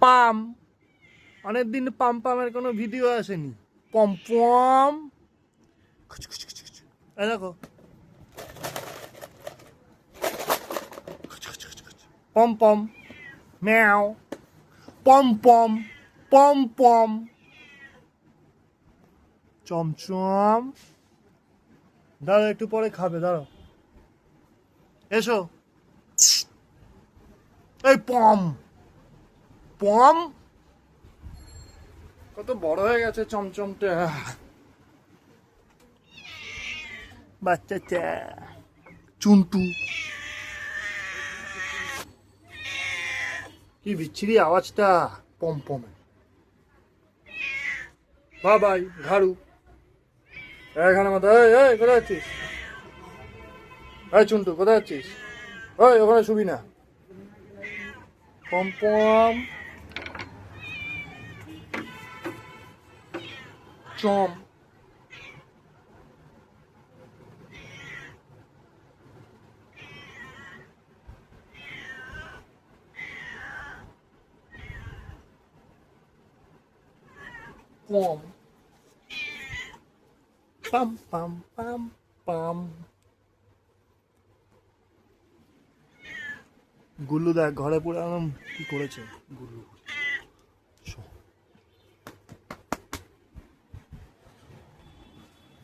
পাম, অনেকদিন পাম পামের কোনো ভিডিও আসেনি। পম পম, এই দেখো পম পম, ম্যাও, পম পম, পম পম, চমচম। দাঁড়ো, একটু পরে খাবে, দাঁড়ো, এসো। এই পম পম, কত বড় হয়ে গেছে চমচমটা। বাচ্চাটা চুন্টু, কি বিচ্ছিরি আওয়াজটা পম পমে। বাবাই ঘাড়ু, এখানে মতো। এই কোথায় যাচ্ছিস? এই চুন্টু, কোথায় যাচ্ছিস? ওই ওখানে শুবি না। পম পম, চম, পম, পাম পাম পাম পাম। গুল্লু দেখ ঘরে পুরো একদম কি করেছে গুল্লু।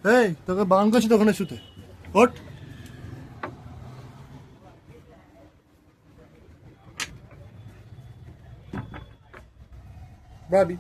এই তোকে বারণ করছি তো ওখানে শুতে, ওঠ। ভাবি